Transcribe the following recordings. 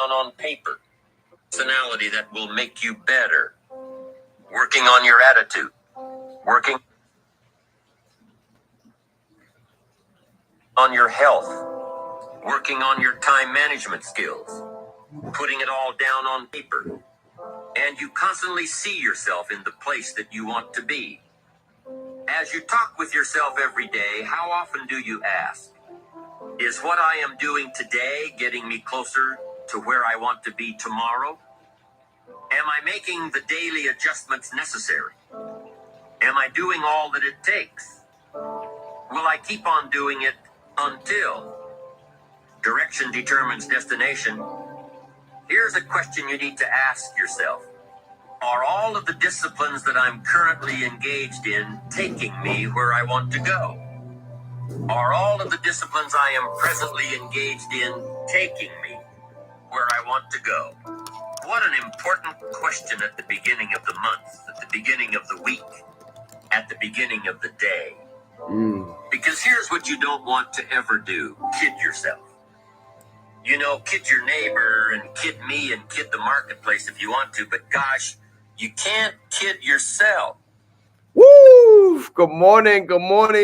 on paper. Personality that will make you better. Working on your attitude. Working on your health. Working on your time management skills. Putting it all down on paper. And you constantly see yourself in the place that you want to be. As you talk with yourself every day, how often do you ask, is what I am doing today getting me closer to where I want to be tomorrow? Am I making the daily adjustments necessary? Am I doing all that it takes? Will I keep on doing it until? Direction determines destination. Here's a question you need to ask yourself. Are all of the disciplines that I'm currently engaged in taking me where I want to go? Are all of the disciplines I am presently engaged in taking me where I want to go? What an important question at the beginning of the month, at the beginning of the week, at the beginning of the day. Because here's what you don't want to ever do. Kid yourself. You know, kid your neighbor and kid me and kid the marketplace if you want to, but gosh, you can't kid yourself. Woo! Good morning,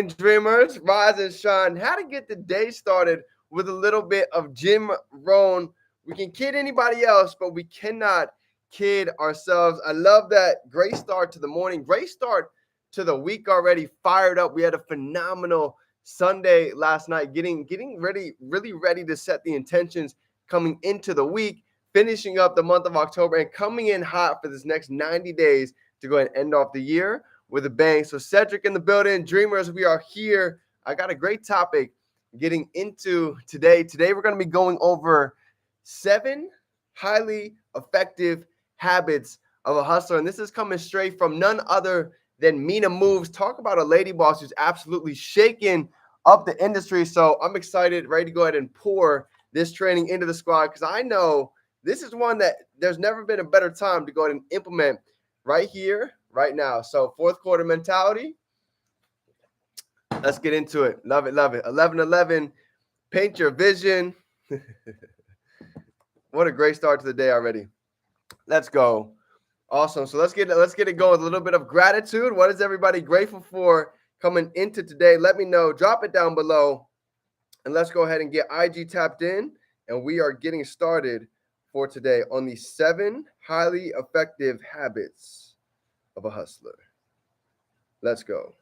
dreamers. Rise and shine. How to get the day started with a little bit of Jim Rohn. We can kid anybody else, but we cannot kid ourselves. I love that. Great start to the morning. Great start to the week already. Fired up. We had a phenomenal Sunday last night, getting ready, really ready to set the intentions coming into the week, finishing up the month of October, and coming in hot for this next 90 days to go ahead and end off the year with a bang. So Cedric in the building, dreamers, we are here. I got a great topic getting into today. Today we're going to be going over 7 highly effective habits of a hustler. And this is coming straight from none other than Mina Moves. Talk about a lady boss who's absolutely shaking up the industry. So I'm excited, ready to go ahead and pour this training into the squad, because I know this is one that there's never been a better time to go ahead and implement right here, right now. So fourth quarter mentality. Let's get into it. Love it, love it. 11-11, paint your vision. What a great start to the day already. Let's go. Awesome. So let's get it going with a little bit of gratitude. What is everybody grateful for coming into today? Let me know. Drop it down below. And let's go ahead and get IG tapped in. And we are getting started for today on the 7 highly effective habits of a hustler. Let's go.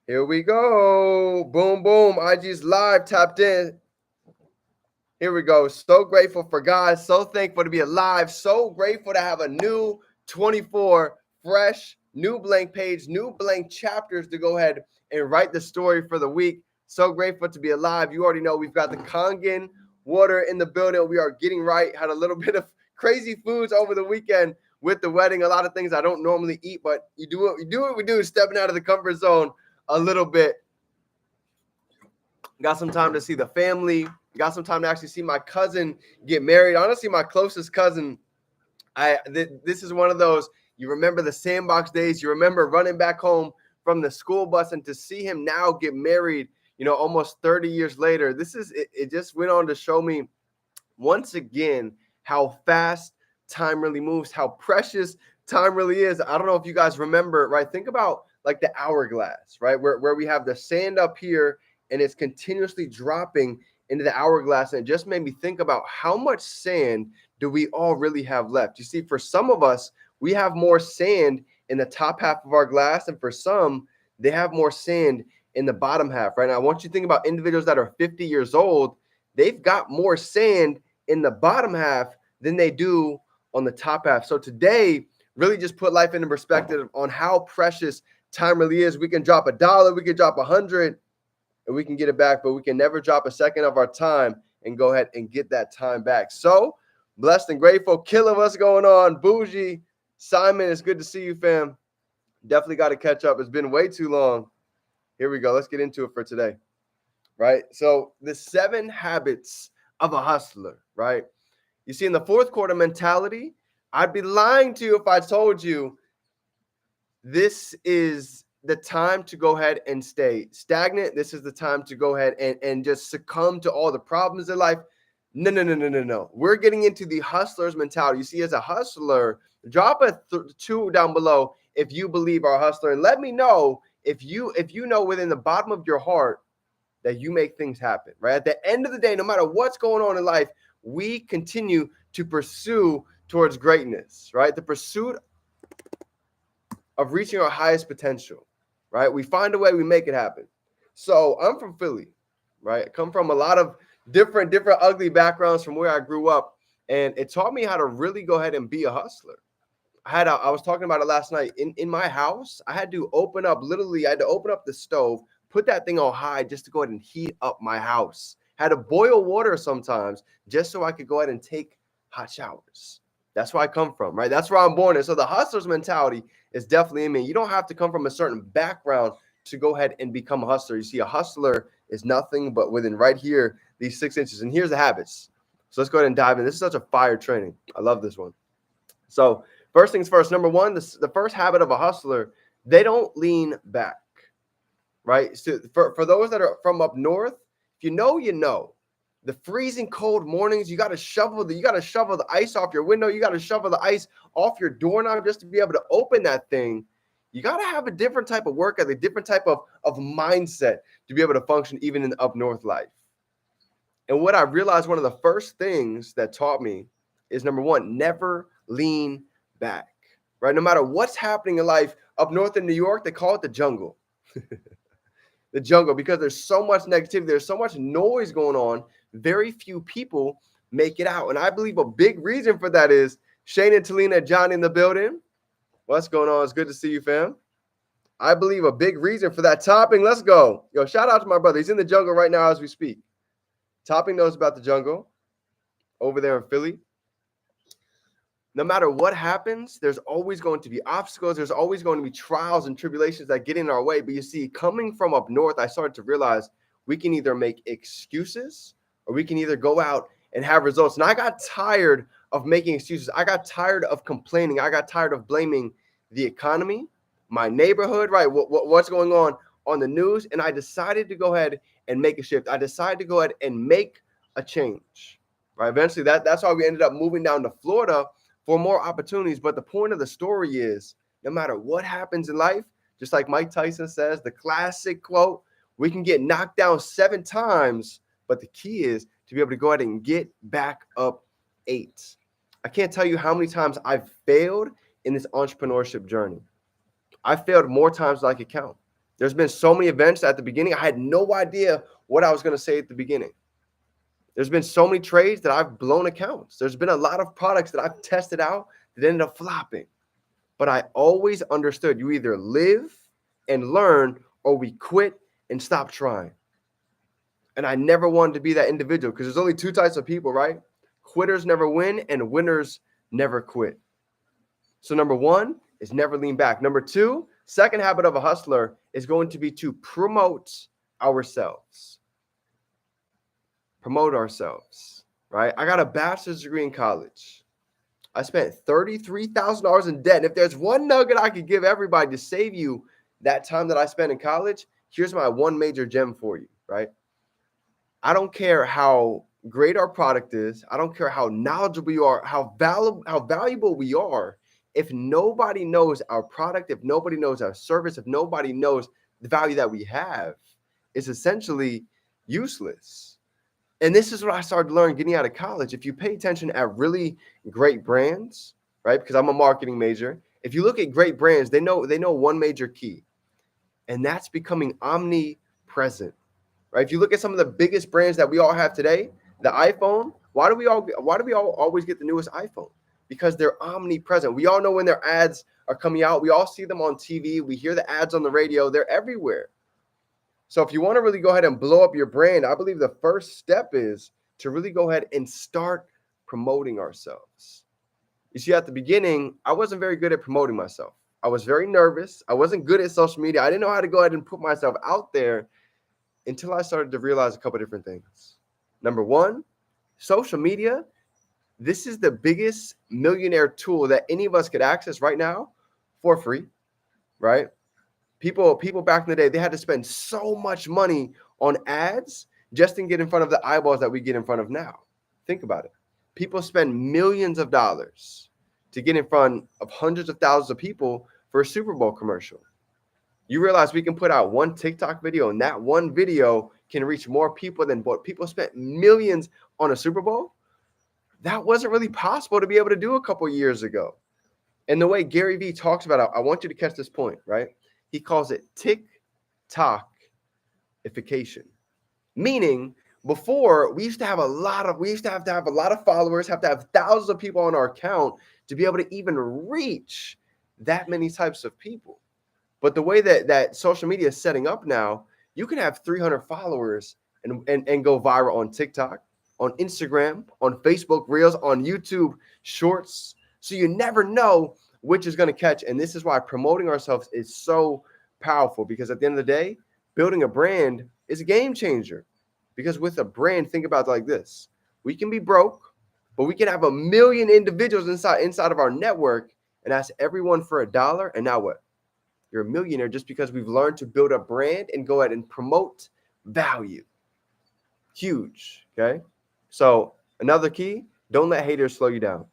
Here we go. Boom, boom. IG's live, tapped in. Here we go. So grateful for God. So thankful to be alive. So grateful to have a new 24 fresh, new blank page, new blank chapters to go ahead and write the story for the week. So grateful to be alive. You already know we've got the Kangen water in the building. We are getting right. Had a little bit of crazy foods over the weekend with the wedding. A lot of things I don't normally eat, but you do what we do, stepping out of the comfort zone a little bit. Got some time to see the family. Got some time to actually see my cousin get married. Honestly, my closest cousin. This is one of those, you remember the sandbox days. You remember running back home from the school bus, and to see him now get married, almost 30 years later. It just went on to show me once again how fast time really moves, how precious time really is. I don't know if you guys remember, right? Think about like the hourglass, right? Where we have the sand up here and it's continuously dropping into the hourglass. And it just made me think about how much sand do we all really have left? You see, for some of us, we have more sand in the top half of our glass, and for some, they have more sand in the bottom half, right? Now, I want you to think about individuals that are 50 years old. They've got more sand in the bottom half than they do on the top half. So today, really just put life into perspective on how precious time really is. We can drop $1, we can drop 100, and we can get it back, but we can never drop a second of our time and go ahead and get that time back. So blessed and grateful. Killer, what's going on? Bougie, Simon, it's good to see you, fam. Definitely got to catch up. It's been way too long. Here we go. Let's get into it for today, right? So the 7 habits of a hustler, right? You see, in the fourth quarter mentality, I'd be lying to you if I told you this is the time to go ahead and stay stagnant. This is the time to go ahead and just succumb to all the problems in life. No, no, no, no, no, no. We're getting into the hustler's mentality. You see, as a hustler, drop a 2 down below if you believe are a hustler, and let me know if you know within the bottom of your heart that you make things happen, right? At the end of the day, no matter what's going on in life, we continue to pursue towards greatness, right? The pursuit of reaching our highest potential, right? We find a way, we make it happen. So I'm from Philly, right? I come from a lot of different ugly backgrounds from where I grew up, and it taught me how to really go ahead and be a hustler. I was talking about it last night. In my house, I had to open up the stove, put that thing on high just to go ahead and heat up my house. Had to boil water sometimes just so I could go ahead and take hot showers. That's where I come from, right? That's where I'm born in. So the hustler's mentality is definitely in me. You don't have to come from a certain background to go ahead and become a hustler. You see, a hustler is nothing but within right here, these 6 inches. And here's the habits. So let's go ahead and dive in. This is such a fire training. I love this one. So first things first, number one, the first habit of a hustler, they don't lean back, right? So for those that are from up north, if you know, the freezing cold mornings, you got to shovel the ice off your window. You got to shovel the ice off your doorknob just to be able to open that thing. You got to have a different type of work ethic, a different type of mindset to be able to function even in the up north life. And what I realized, one of the first things that taught me is, number one, never lean back, right? No matter what's happening in life, up north in New York, they call it the jungle. The jungle, because there's so much negativity, there's so much noise going on, very few people make it out. And I believe a big reason for that is Shane and Talina, John in the building. What's going on? It's good to see you, fam. I believe a big reason for that. Topping, let's go. Yo, shout out to my brother. He's in the jungle right now as we speak. Topping knows about the jungle over there in Philly. No matter what happens, there's always going to be obstacles. There's always going to be trials and tribulations that get in our way. But you see, coming from up north, I started to realize we can either make excuses or we can either go out and have results. And I got tired of making excuses. I got tired of complaining. I got tired of blaming the economy, my neighborhood, right? What's going on the news. And I decided to go ahead and make a shift. I decided to go ahead and make a change, right? Eventually, that's why we ended up moving down to Florida for more opportunities. But the point of the story is, no matter what happens in life, just like Mike Tyson says, the classic quote, we can get knocked down 7 times, but the key is to be able to go ahead and get back up 8. I can't tell you how many times I've failed in this entrepreneurship journey. I failed more times than I could count. There's been so many events at the beginning. I had no idea what I was going to say at the beginning. There's been so many trades that I've blown accounts. There's been a lot of products that I've tested out that ended up flopping. But I always understood you either live and learn or we quit and stop trying. And I never wanted to be that individual because there's only 2 types of people, right? Quitters never win and winners never quit. So number 1 is never lean back. Number 2, second habit of a hustler is going to be to promote ourselves. Promote ourselves, right? I got a bachelor's degree in college. I spent $33,000 in debt. And if there's one nugget I could give everybody to save you that time that I spent in college, here's my one major gem for you, right? I don't care how great our product is. I don't care how knowledgeable you are, how valuable we are. If nobody knows our product, if nobody knows our service, if nobody knows the value that we have, it's essentially useless. And this is what I started to learn getting out of college. If you pay attention at really great brands, right? Because I'm a marketing major. If you look at great brands, they know one major key, and that's becoming omnipresent, right? If you look at some of the biggest brands that we all have today, the iPhone, why do we all always get the newest iPhone? Because they're omnipresent. We all know when their ads are coming out. We all see them on TV. We hear the ads on the radio. They're everywhere. So if you want to really go ahead and blow up your brand, I believe the first step is to really go ahead and start promoting ourselves. You see, at the beginning, I wasn't very good at promoting myself. I was very nervous. I wasn't good at social media. I didn't know how to go ahead and put myself out there until I started to realize a couple of different things. Number 1, social media. This is the biggest millionaire tool that any of us could access right now for free, right? People back in the day, they had to spend so much money on ads just to get in front of the eyeballs that we get in front of now. Think about it. People spend millions of dollars to get in front of hundreds of thousands of people for a Super Bowl commercial. You realize we can put out one TikTok video, and that one video can reach more people than what people spent millions on a Super Bowl? That wasn't really possible to be able to do a couple years ago. And the way Gary Vee talks about it, I want you to catch this point, right? He calls it TikTokification, meaning before we used to have a lot of followers, have to have thousands of people on our account to be able to even reach that many types of people. But the way that social media is setting up now, you can have 300 followers and go viral on TikTok, on Instagram, on Facebook Reels, on YouTube Shorts. So you never know which is going to catch. And this is why promoting ourselves is so powerful, because at the end of the day, building a brand is a game changer. Because with a brand, think about it like this. We can be broke, but we can have 1 million individuals inside of our network and ask everyone for $1. And now what? You're a millionaire just because we've learned to build a brand and go ahead and promote value. Huge, okay? So another key, don't let haters slow you down.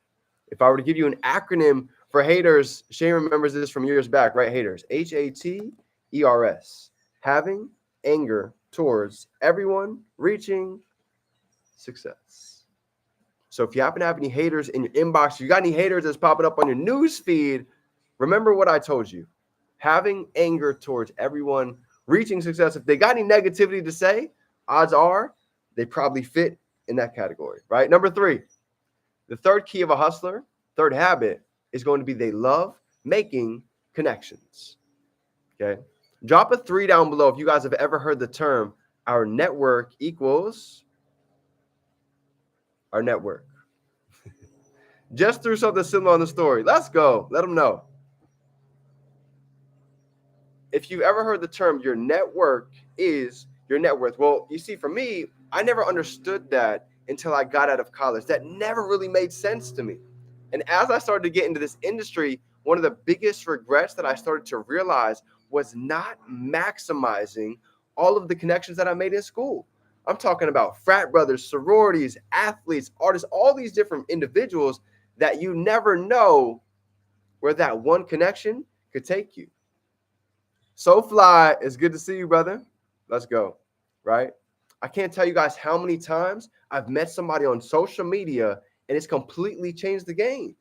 If I were to give you an acronym for haters, Shane remembers this from years back, right? Haters, HATERS, having anger towards everyone reaching success. So if you happen to have any haters in your inbox, you got any haters that's popping up on your news feed, remember what I told you. Having anger towards everyone reaching success. If they got any negativity to say, odds are they probably fit in that category, right? Number 3, the third key of a hustler, third habit, is going to be they love making connections. Okay. Drop a 3 down below if you guys have ever heard the term, our network equals our network. Just threw something similar on the story. Let's go. Let them know. If you've ever heard the term, your network is your net worth. Well, you see, for me, I never understood that until I got out of college. That never really made sense to me. And as I started to get into this industry, one of the biggest regrets that I started to realize was not maximizing all of the connections that I made in school. I'm talking about frat brothers, sororities, athletes, artists, all these different individuals that you never know where that one connection could take you. So Fly, it's good to see you, brother. Let's go, right? I can't tell you guys how many times I've met somebody on social media and it's completely changed the game.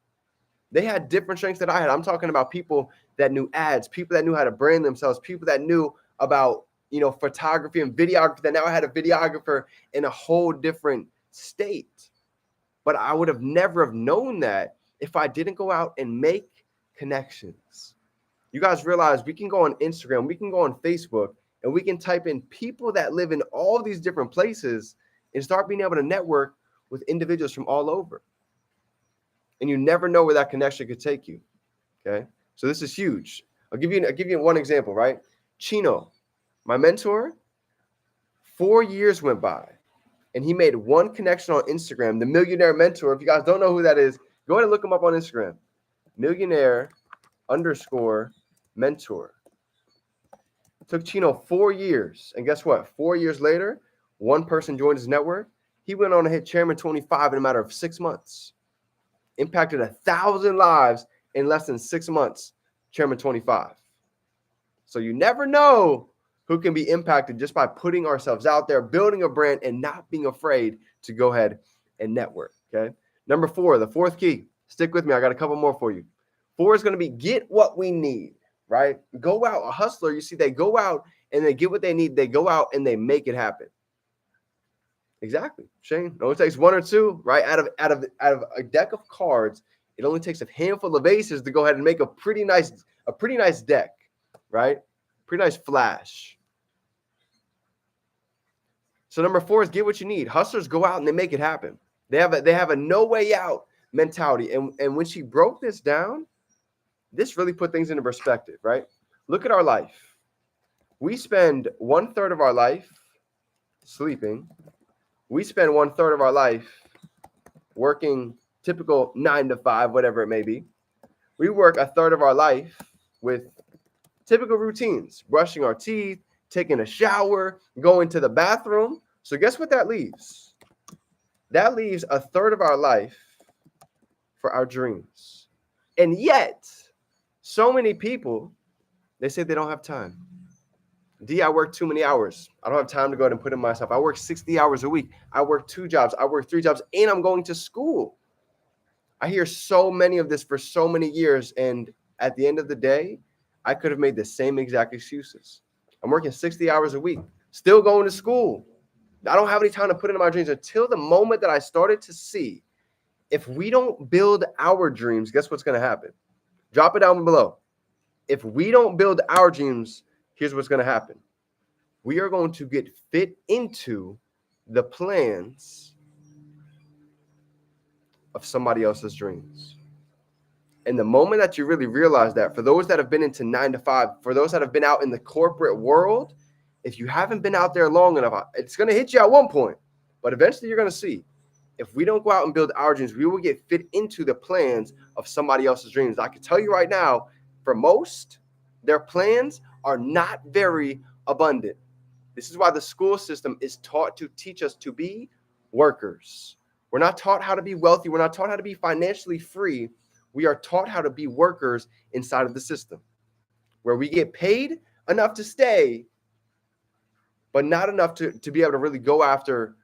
They had different strengths that I had. I'm talking about people that knew ads, people that knew how to brand themselves, people that knew about, photography and videography, that now I had a videographer in a whole different state. But I would have never have known that if I didn't go out and make connections. You guys realize we can go on Instagram, we can go on Facebook, and we can type in people that live in all these different places and start being able to network with individuals from all over. And you never know where that connection could take you. Okay. So this is huge. I'll give you one example, right? Chino, my mentor, 4 years went by and he made one connection on Instagram, the Millionaire Mentor. If you guys don't know who that is, go ahead and look him up on Instagram. Millionaire_mentor. It took Chino 4 years. And guess what? 4 years later, one person joined his network. He went on to hit Chairman 25 in a matter of 6 months. Impacted 1,000 lives in less than 6 months, Chairman 25. So you never know who can be impacted just by putting ourselves out there, building a brand, and not being afraid to go ahead and network, okay? Number 4, the fourth key. Stick with me. I got a couple more for you. 4 is going to be get what we need, right? Go out. A hustler, you see, they go out and they get what they need. They go out and they make it happen. Exactly, Shane. It only takes 1 or 2, right? Out of a deck of cards, it only takes a handful of aces to go ahead and make a pretty nice deck, right? Pretty nice flash. So number 4 is get what you need. Hustlers go out and they make it happen. They have a no way out mentality. And when she broke this down, this really put things into perspective, right? Look at our life. We spend 1/3 of our life sleeping. We spend 1/3 of our life working typical 9 to 5, whatever it may be. We work 1/3 of our life with Typical routines, brushing our teeth, taking a shower, going to the bathroom. So guess what that leaves? That leaves a third of our life for our dreams. And yet, so many people, they say they don't have time. D, I work too many hours. I don't have time to go ahead and put in myself. I work 60 hours a week. I work 2 jobs. I work 3 jobs, and I'm going to school. I hear so many of this for so many years, and at the end of the day, I could have made the same exact excuses. I'm working 60 hours a week, still going to school. I don't have any time to put into my dreams until the moment that I started to see if we don't build our dreams, guess what's going to happen? Drop it down below. If we don't build our dreams, here's what's going to happen. We are going to get fit into the plans of somebody else's dreams. And the moment that you really realize that, for those that have been into 9 to 5, for those that have been out in the corporate world, if you haven't been out there long enough, it's going to hit you at one point, but eventually you're going to see. If we don't go out and build our dreams, we will get fit into the plans of somebody else's dreams. I can tell you right now, for most, their plans are not very abundant. This is why the school system is taught to teach us to be workers. We're not taught how to be wealthy. We're not taught how to be financially free. We are taught how to be workers inside of the system, where we get paid enough to stay, but not enough to be able to really go after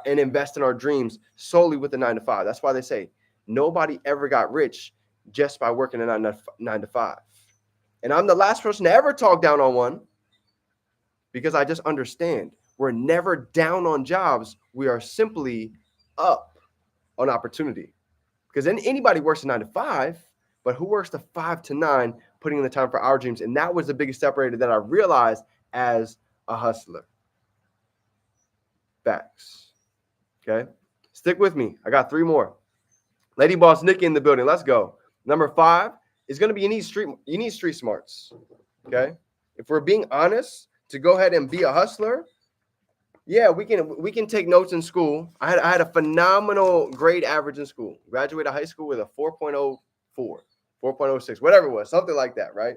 and invest in our dreams solely with the 9 to 5. That's why they say nobody ever got rich just by working a 9 to 5. And I'm the last person to ever talk down on one, because I just understand we're never down on jobs. We are simply up on opportunity. Because then anybody works a 9 to 5, but who works the 5 to 9, putting in the time for our dreams? And that was the biggest separator that I realized as a hustler. Facts. Okay, stick with me. I got 3 more. Lady Boss Nikki in the building. Let's go. Number 5 is going to be you need street smarts. Okay, if we're being honest, to go ahead and be a hustler, yeah, we can take notes in school. I had a phenomenal grade average in school. Graduated high school with a 4.04, 4.06, whatever it was, something like that, right?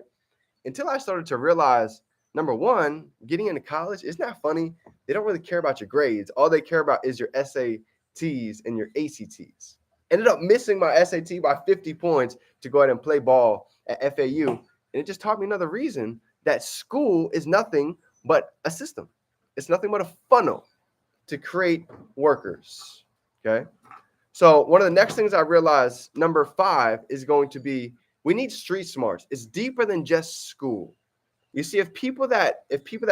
Until I started to realize, number 1, getting into college, isn't that funny? They don't really care about your grades. All they care about is your SATs and your ACTs. Ended up missing my SAT by 50 points to go ahead and play ball at FAU. And it just taught me another reason that school is nothing but a system. It's nothing but a funnel to create workers. Okay. So one of the next things I realized, number 5, is going to be we need street smarts. It's deeper than just school. You see, if people that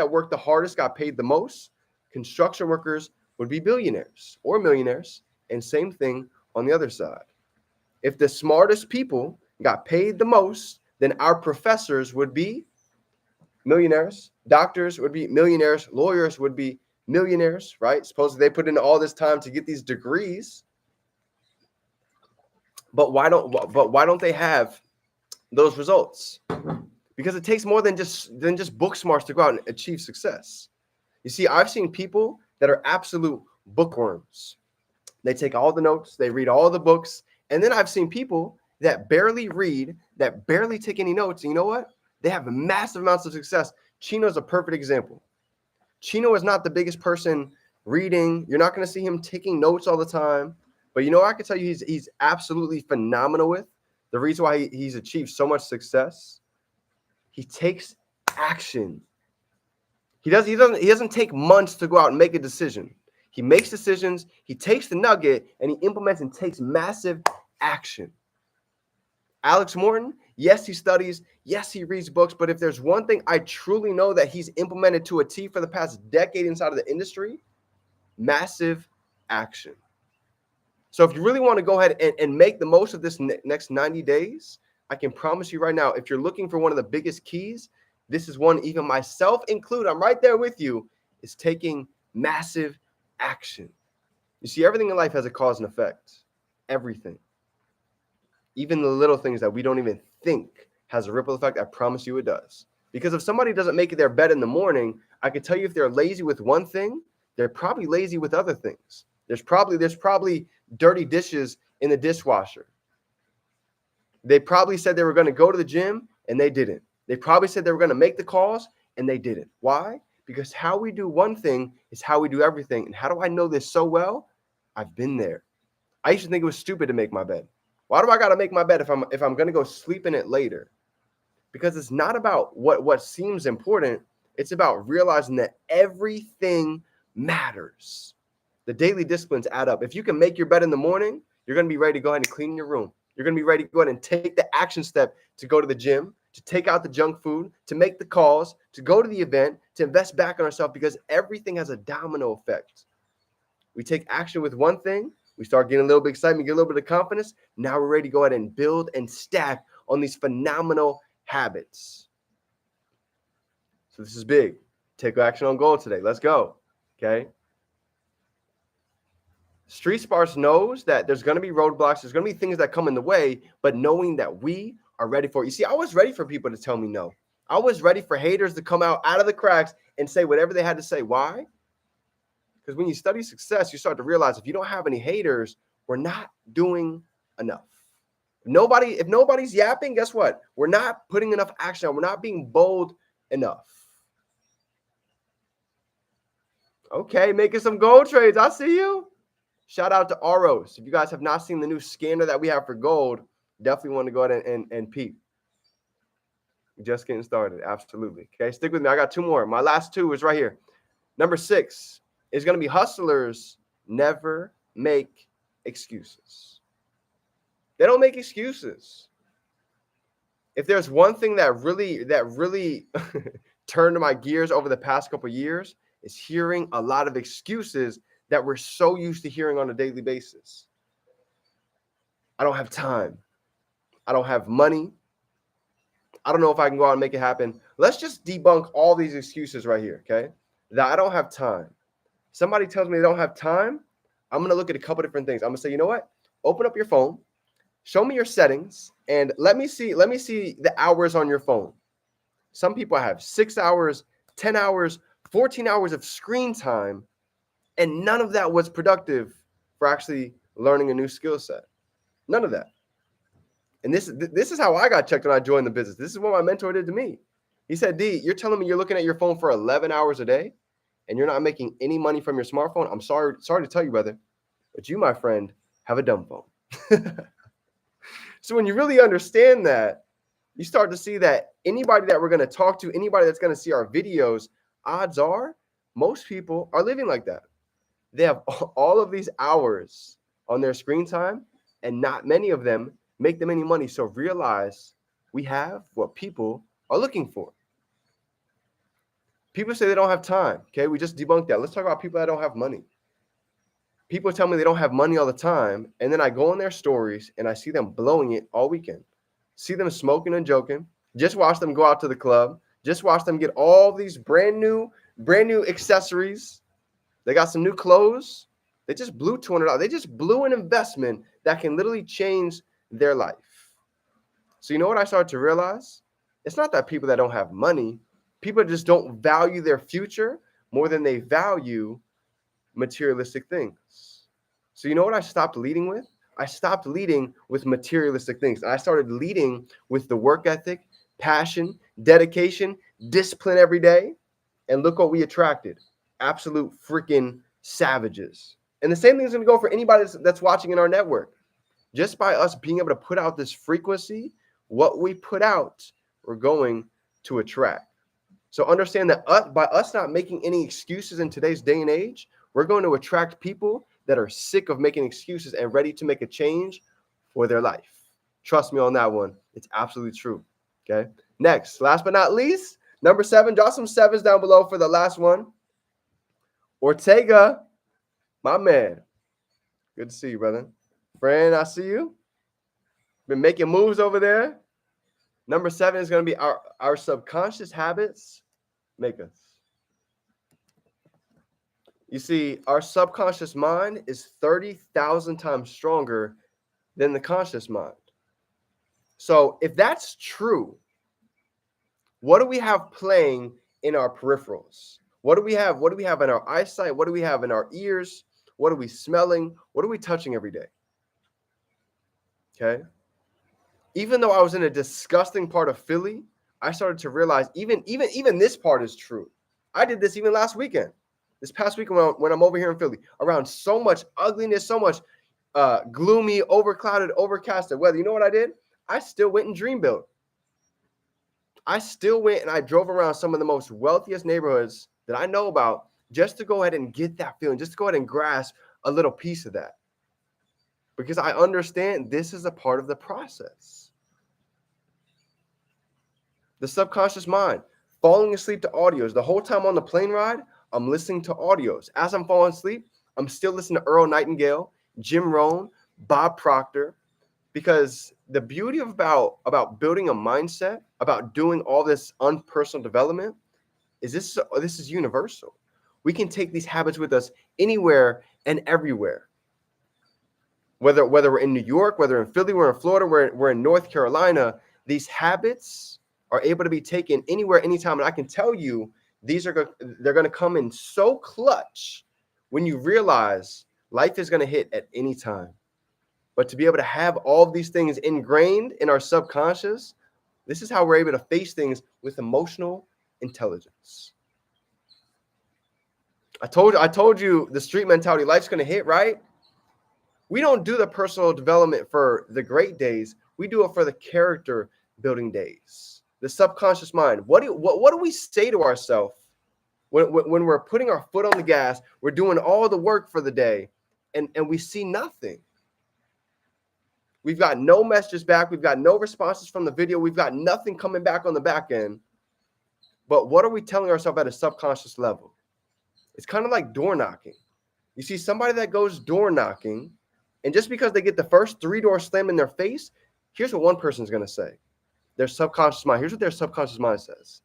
work the hardest got paid the most, construction workers would be billionaires or millionaires, and same thing on the other side. If the smartest people got paid the most, then our professors would be millionaires, doctors would be millionaires, lawyers would be millionaires, right? Supposedly they put in all this time to get these degrees, but why don't they have those results? Because it takes more than just book smarts to go out and achieve success. You see, I've seen people that are absolute bookworms. They take all the notes, they read all the books, and then I've seen people that barely read, that barely take any notes, and you know what? They have massive amounts of success. Chino is a perfect example. Chino is not the biggest person reading. You're not going to see him taking notes all the time. But you know what I can tell you he's absolutely phenomenal with? The reason why he's achieved so much success, he takes action. He doesn't take months to go out and make a decision. He makes decisions, he takes the nugget, and he implements and takes massive action. Alex Morton, yes, he studies, yes, he reads books, but if there's one thing I truly know that he's implemented to a T for the past decade inside of the industry, massive action. So if you really want to go ahead and make the most of this next 90 days, I can promise you right now, if you're looking for one of the biggest keys, this is one even myself included, I'm right there with you, is taking massive action. You see, everything in life has a cause and effect. Everything. Even the little things that we don't even think has a ripple effect, I promise you it does. Because if somebody doesn't make it their bed in the morning, I can tell you if they're lazy with one thing, they're probably lazy with other things. There's probably dirty dishes in the dishwasher. They probably said they were going to go to the gym and they didn't. They probably said they were going to make the calls and they didn't. Why? Because how we do one thing is how we do everything. And how do I know this so well? I've been there. I used to think it was stupid to make my bed. Why do I got to make my bed if I'm going to go sleep in it later? Because it's not about what seems important. It's about realizing that everything matters. The daily disciplines add up. If you can make your bed in the morning, you're going to be ready to go ahead and clean your room. You're going to be ready to go ahead and take the action step to go to the gym, to take out the junk food, to make the calls, to go to the event, to invest back on ourselves, because everything has a domino effect. We take action with one thing, we start getting a little bit excitement, get a little bit of confidence. Now we're ready to go ahead and build and stack on these phenomenal habits. So this is big. Take action on goal today. Let's go. Okay. Street Sparks knows that there's going to be roadblocks. There's going to be things that come in the way, but knowing that we are ready for it. You see, I was ready for people to tell me no. I was ready for haters to come out of the cracks and say whatever they had to say. Why? Because when you study success, you start to realize if you don't have any haters, we're not doing enough. If nobody's yapping, guess what? We're not putting enough action on. We're not being bold enough. Okay, making some gold trades. I see you. Shout out to Aros. If you guys have not seen the new scanner that we have for gold, definitely want to go ahead and peep. Just getting started. Absolutely. Okay, stick with me. I got two more. My last two is right here. Number 6 is going to be hustlers never make excuses. They don't make excuses. If there's one thing that really turned my gears over the past couple of years, is hearing a lot of excuses that we're so used to hearing on a daily basis. I don't have time. I don't have money. I don't know if I can go out and make it happen. Let's just debunk all these excuses right here, okay? That I don't have time. Somebody tells me they don't have time, I'm going to look at a couple different things. I'm going to say, you know what? Open up your phone, show me your settings, and let me see the hours on your phone. Some people have 6 hours, 10 hours, 14 hours of screen time, and none of that was productive for actually learning a new skill set. None of that. And this is how I got checked when I joined the business. This is what my mentor did to me. He said, D, you're telling me you're looking at your phone for 11 hours a day and you're not making any money from your smartphone? I'm sorry to tell you, brother, but you, my friend, have a dumb phone. So when you really understand that, you start to see that anybody that we're going to talk to, anybody that's going to see our videos, odds are most people are living like that. They have all of these hours on their screen time, and not many of them make them any money. So realize we have what people are looking for. People say they don't have time. Okay, we just debunked that. Let's talk about people that don't have money. People tell me they don't have money all the time, and then I go on their stories and I see them blowing it all weekend. See them smoking and joking. Just watch them go out to the club. Just watch them get all these brand new accessories. They got some new clothes. They just blew $200. They just blew an investment that can literally change their life. So you know what I started to realize? It's not that people that don't have money, people just don't value their future more than they value materialistic things. So you know what I stopped leading with? I stopped leading with materialistic things. I started leading with the work ethic, passion, dedication, discipline every day. And look what we attracted. Absolute freaking savages. And the same thing is going to go for anybody that's watching in our network. Just by us being able to put out this frequency, what we put out, we're going to attract. So understand that by us not making any excuses in today's day and age, we're going to attract people that are sick of making excuses and ready to make a change for their life. Trust me on that one. It's absolutely true. Okay. Next, last but not least, number 7. Drop some 7s down below for the last one. Ortega, my man. Good to see you, brother. Friend, I see you. Been making moves over there. Number 7 is going to be our subconscious habits make us. You see, our subconscious mind is 30,000 times stronger than the conscious mind. So if that's true, what do we have playing in our peripherals? What do we have? What do we have in our eyesight? What do we have in our ears? What are we smelling? What are we touching every day? Okay. Even though I was in a disgusting part of Philly I started to realize even this part is true. I did this even last weekend. This past weekend when I'm over here in Philly, around so much ugliness, so much gloomy, overclouded, overcasted weather. You know what I did? I still went and dream built. I still went and I drove around some of the most wealthiest neighborhoods that I know about just to go ahead and get that feeling, just to go ahead and grasp a little piece of that. Because I understand this is a part of the process. The subconscious mind, falling asleep to audios. The whole time on the plane ride, I'm listening to audios. As I'm falling asleep, I'm still listening to Earl Nightingale, Jim Rohn, Bob Proctor, because the beauty about building a mindset, about doing all this unpersonal development, is this is universal. We can take these habits with us anywhere and everywhere. Whether we're in New York, whether in Philly, we're in Florida, we're in North Carolina, these habits are able to be taken anywhere, anytime. And I can tell you, they're going to come in so clutch when you realize life is going to hit at any time. But to be able to have all of these things ingrained in our subconscious, this is how we're able to face things with emotional intelligence. I told you the street mentality, life's going to hit, right? We don't do the personal development for the great days. We do it for the character building days. The subconscious mind. What do we say to ourselves when we're putting our foot on the gas? We're doing all the work for the day, and we see nothing. We've got no messages back. We've got no responses from the video. We've got nothing coming back on the back end. But what are we telling ourselves at a subconscious level? It's kind of like door knocking. You see somebody that goes door knocking, and just because they get the first 3 doors slammed in their face, here's what one person's going to say. Their subconscious mind. Here's what their subconscious mind says.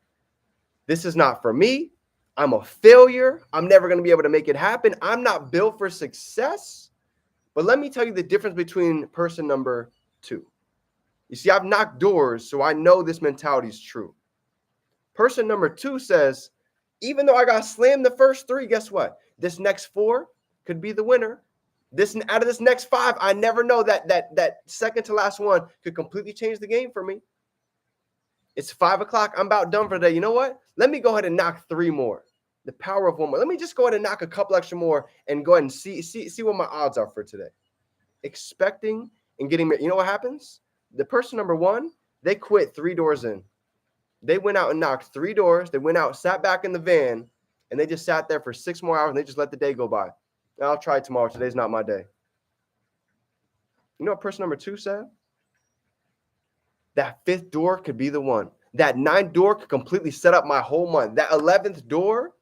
This is not for me. I'm a failure. I'm never going to be able to make it happen. I'm not built for success. But let me tell you the difference between person number 2. You see, I've knocked doors, so I know this mentality is true. Person number 2 says, even though I got slammed the first 3, guess what? This next 4 could be the winner. Out of this next 5, I never know that second to last one could completely change the game for me. It's 5 o'clock. I'm about done for the day. You know what? Let me go ahead and knock 3 more. The power of 1 more. Let me just go ahead and knock a couple extra more and go ahead and see what my odds are for today. Expecting and getting, you know what happens? The person number 1, they quit 3 doors in. They went out and knocked 3 doors. They went out, sat back in the van, and they just sat there for 6 more hours, and they just let the day go by. I'll try it tomorrow. Today's not my day. You know what person number 2 said? That 5th door could be the one. That 9th door could completely set up my whole month. That 11th door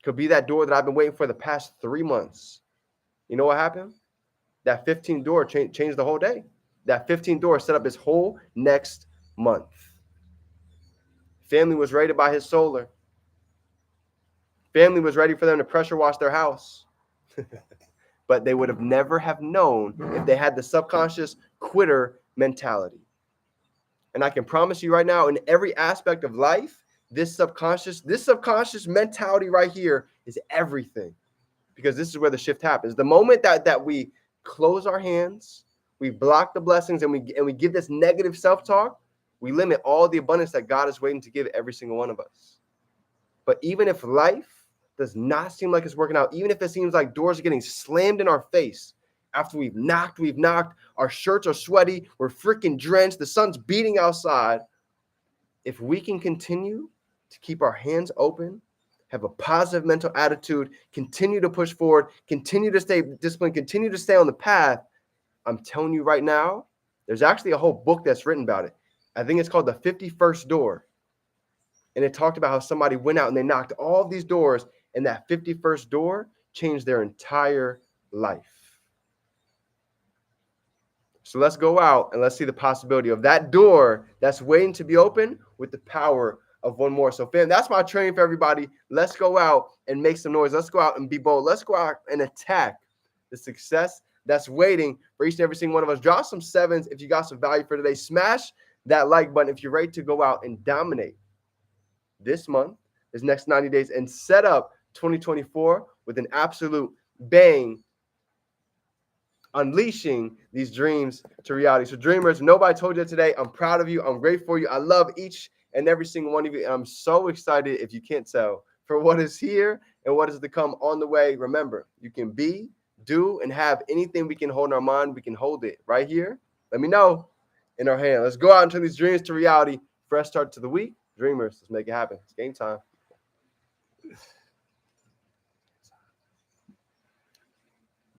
could be that door that I've been waiting for the past 3 months. You know what happened? That 15th door changed the whole day. That 15th door set up his whole next month. Family was ready to buy his solar. Family was ready for them to pressure wash their house. But they would have never have known if they had the subconscious quitter mentality. And I can promise you right now, in every aspect of life, this subconscious mentality right here is everything. Because this is where the shift happens. The moment that we close our hands, we block the blessings, and we give this negative self-talk, we limit all the abundance that God is waiting to give every single one of us. But even if life does not seem like it's working out, even if it seems like doors are getting slammed in our face, after we've knocked, our shirts are sweaty, we're freaking drenched, the sun's beating outside, if we can continue to keep our hands open, have a positive mental attitude, continue to push forward, continue to stay disciplined, continue to stay on the path, I'm telling you right now, there's actually a whole book that's written about it. I think it's called The 51st Door. And it talked about how somebody went out and they knocked all of these doors, and that 51st door changed their entire life. So let's go out and let's see the possibility of that door that's waiting to be open with the power of 1 more. So fam, that's my training for everybody. Let's go out and make some noise. Let's go out and be bold. Let's go out and attack the success that's waiting for each and every single one of us. Drop some 7s if you got some value for today. Smash that like button if you're ready to go out and dominate this month, this next 90 days, and set up 2024 with an absolute bang unleashing these dreams to reality. So dreamers, nobody told you today. I'm proud of you. I'm grateful for you. I love each and every single one of you. And I'm so excited, if you can't tell, for what is here and what is to come on the way. Remember, you can be, do, and have anything we can hold in our mind. We can hold it right here. Let me know in our hand. Let's go out and turn these dreams to reality. Fresh start to the week. Dreamers, let's make it happen. It's game time.